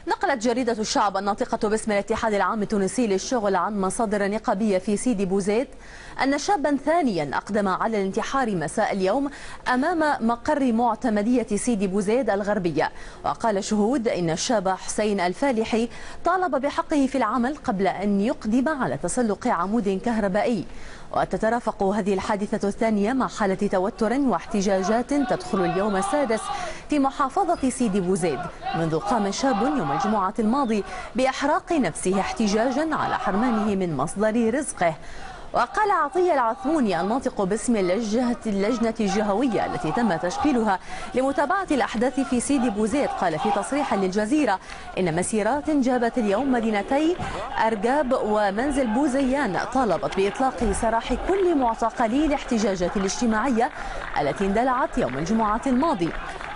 نقلت جريدة الشعب الناطقة باسم الاتحاد العام التونسي للشغل عن مصادر نقابية في سيدي بوزيد أن شابا ثانيا أقدم على الانتحار مساء اليوم أمام مقر معتمدية سيدي بوزيد الغربية. وقال شهود إن الشاب حسين الفالحي طالب بحقه في العمل قبل أن يقدم على تسلق عمود كهربائي. وتترافق هذه الحادثة الثانية مع حالة توتر واحتجاجات تدخل اليوم السادس في محافظة سيدي بوزيد منذ قام شاب يوم الجمعة الماضي بإحراق نفسه احتجاجا على حرمانه من مصدر رزقه. وقال عطية العثموني الناطق باسم اللجنة الجهوية التي تم تشكيلها لمتابعة الأحداث في سيدي بوزيد، قال في تصريح للجزيرة إن مسيرات جابت اليوم مدينتي أرقاب ومنزل بوزيان طالبت بإطلاق سراح كل معتقلي الاحتجاجات الاجتماعية التي اندلعت يوم الجمعة الماضي.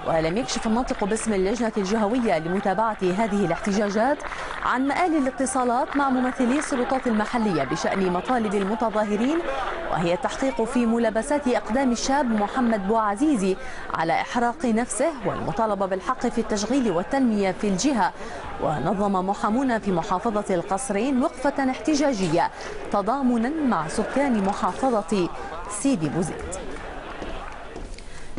ولم يكشف الناطق باسم اللجنة الجهوية لمتابعة هذه الاحتجاجات عن مآل الاتصالات مع ممثلي السلطات المحلية بشأن مطالب المتظاهرين، وهي التحقيق في ملابسات أقدام الشاب محمد بوعزيزي على إحراق نفسه والمطالبة بالحق في التشغيل والتنمية في الجهة. ونظم محامون في محافظة القصرين وقفة احتجاجية تضامنا مع سكان محافظة سيدي بوزيد.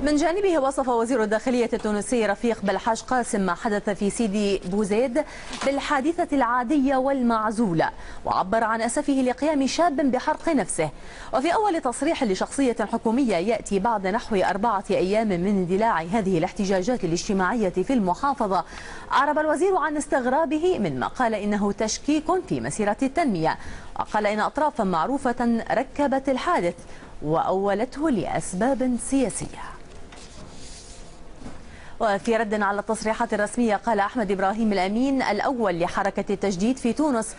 من جانبه وصف وزير الداخلية التونسي رفيق بلحاج قاسم ما حدث في سيدي بوزيد بالحادثة العادية والمعزولة، وعبر عن أسفه لقيام شاب بحرق نفسه. وفي أول تصريح لشخصية حكومية يأتي بعد نحو 4 أيام من اندلاع هذه الاحتجاجات الاجتماعية في المحافظة، أعرب الوزير عن استغرابه مما قال إنه تشكيك في مسيرة التنمية، وقال إن أطرافا معروفة ركبت الحادث وأولته لأسباب سياسية. وفي رد على التصريحات الرسمية قال أحمد إبراهيم الأمين الأول لحركة التجديد في تونس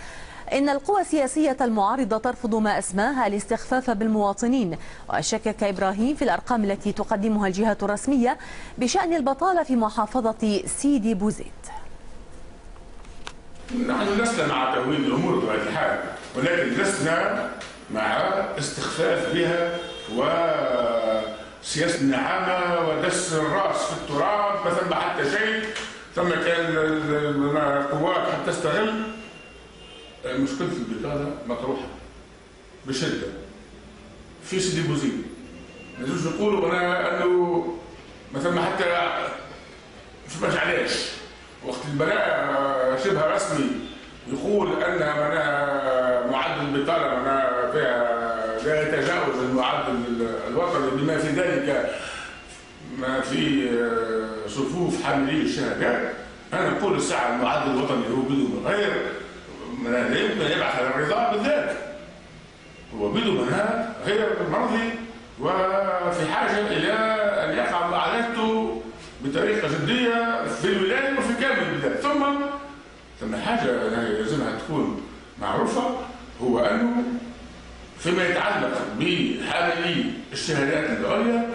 إن القوى السياسية المعارضة ترفض ما أسماه الاستخفاف بالمواطنين. وشكك إبراهيم في الأرقام التي تقدمها الجهات الرسمية بشأن البطالة في محافظة سيدي بوزيد. نحن لسنا مع تهويل الأمور بطبيعة الحال، ولكن لسنا مع استخفاف بها سياسة النعامة ودس الرأس في التراب، ما ثم حتى شيء، ثم كان القوات حتى تستغل. مشكلة البطالة مطروحة بشدة في سيدي بوزيد. ما نجوش نقولوا أنه ما ثم حتى مش علاش وقت البلاء شبه رسمي يقول أن معدل البطالة فيها لا يتجاوز المعدل الوطني بما في ذلك ما في صفوف حاملي الشهادات. انا نقول الساعه المعدل الوطني هو بدون غير لا يمكن يبعث على الرضا بالذات، هو بدون منها غير مرضي وفي حاجه الى ان يقع معالجته بطريقه جديه في الولايه وفي كامل البلاد. ثم حاجه لازمها تكون معروفه، هو انه فيما يتعلق بحاملي الشهادات العليا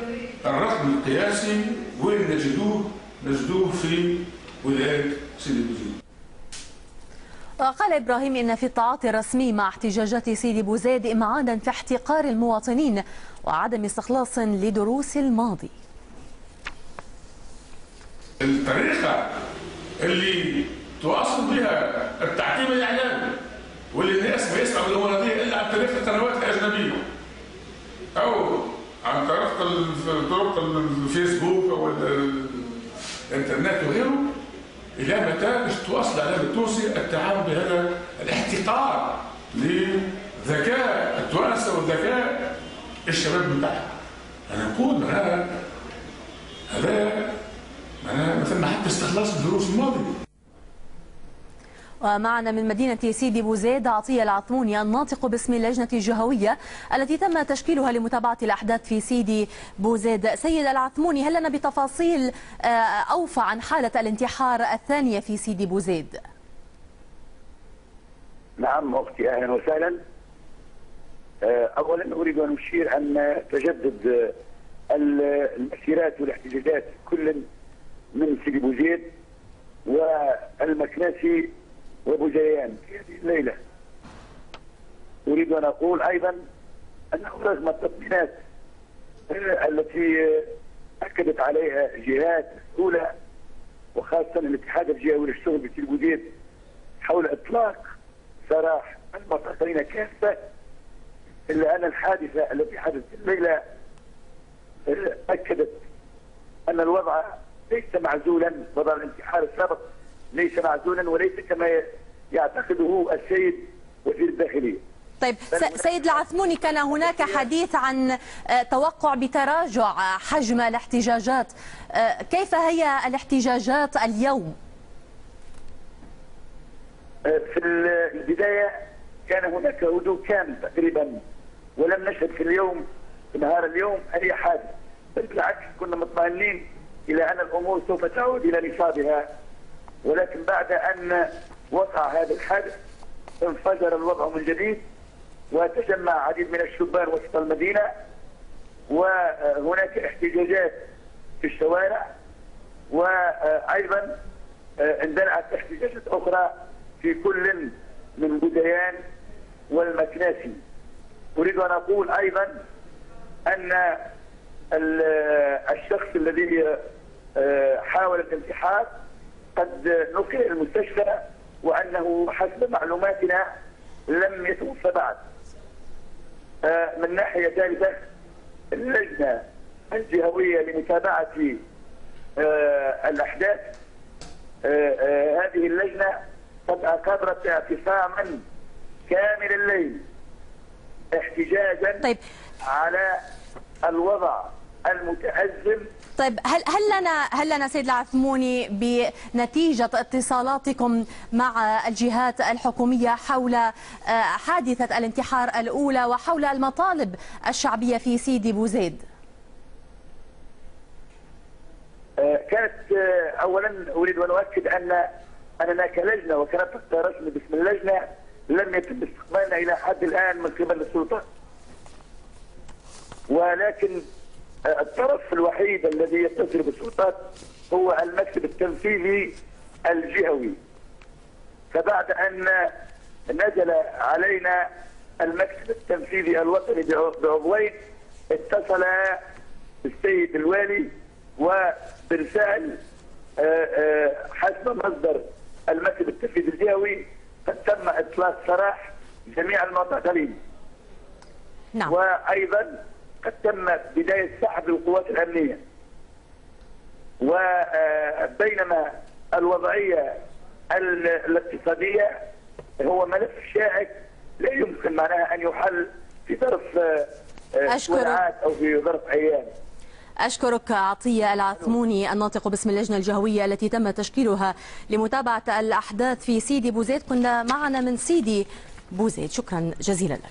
الرقم القياسي وين نجدوه في ولاية سيدي بوزيد. وقال إبراهيم إن في التعاطي الرسمي مع احتجاجات سيدي بوزيد إمعانا في احتقار المواطنين وعدم استخلاص لدروس الماضي. الطريقة اللي تواصل بها التعقيم الإعلامي واللي الناس ما يسمعوا المواضيع الا عن طريق القنوات الاجنبيه او عن طرق الفيسبوك او الانترنت وغيره، الى متى باش تواصل الاعلام التونسي التعامل بهذا الاحتقار لذكاء التوانسه وذكاء الشباب بتاعها. انا نقول هذا ما ثم حتى استخلاص الدروس الماضيه. ومعنا من مدينة سيدي بوزيد عطية العثموني الناطق باسم اللجنة الجهوية التي تم تشكيلها لمتابعة الأحداث في سيدي بوزيد. سيد العثموني، هل لنا بتفاصيل أوفى عن حالة الانتحار الثانية في سيدي بوزيد؟ نعم أختي، أهلا وسهلا. أولا أريد أن أشير أن تجدد المسيرات والاحتجاجات كل من سيدي بوزيد والمكناسي وبوزيان في هذه الليلة. أريد أن أقول أيضا أنه رغم التطمينات التي أكدت عليها جهات مسؤولة وخاصة الاتحاد الجهوي للشغل بسيدي بوزيد حول إطلاق سراح المعتقلين كافة، إلا أن الحادثة التي حدثت الليلة أكدت أن الوضع ليس معزولا، وضع الانتحار السابق ليس معزولا وليس كما يعتقده السيد وزير الداخلية. طيب سيد العثموني، كان هناك حديث عن توقع بتراجع حجم الاحتجاجات، كيف هي الاحتجاجات اليوم؟ في البداية كان هناك هدوء كامل تقريبا، ولم نشهد في اليوم في نهار اليوم أي حادث، بل بالعكس كنا مطمئنين إلى أن الأمور سوف تعود إلى نصابها. ولكن بعد أن وقع هذا الحادث انفجر الوضع من جديد، وتجمع عديد من الشبان وسط المدينة، وهناك احتجاجات في الشوارع، وأيضا اندلعت احتجاجات أخرى في كل من بوديان والمكناسي. أريد أن أقول أيضا أن الشخص الذي حاول الانتحار قد نقل إلى المستشفى، وأنه حسب معلوماتنا لم يتوفى بعد. من ناحية ثالثة، اللجنة الجهوية لمتابعة الأحداث، هذه اللجنة قد أقرت اعتصاما كامل الليل احتجاجا على الوضع المتأزم. طيب هل لنا سيد العثموني بنتيجة اتصالاتكم مع الجهات الحكومية حول حادثة الانتحار الأولى وحول المطالب الشعبية في سيدي بوزيد؟ كانت أولا أريد أن أؤكد أننا كلجنة وكنطق رسمي باسم اللجنة لم يتم استقبالنا إلى حد الآن من قبل السلطات، ولكن الطرف الوحيد الذي يتصل بالسلطات هو المكتب التنفيذي الجهوي. فبعد أن نزل علينا المكتب التنفيذي الوطني بعضوين، اتصل بالسيد الوالي، وبالفعل حسب مصدر المكتب التنفيذي الجهوي قد تم إطلاق سراح جميع المعتقلين. نعم. وأيضا قد تم بداية سحب القوات الأمنية. وبينما الوضعية الاقتصادية هو ملف شائك لا يمكن معناها أن يحل في ظرف ساعات أو في ظرف أيام. أشكرك عطية العثموني الناطق باسم اللجنة الجهوية التي تم تشكيلها لمتابعة الأحداث في سيدي بوزيد. كنا معنا من سيدي بوزيد، شكرا جزيلا لك.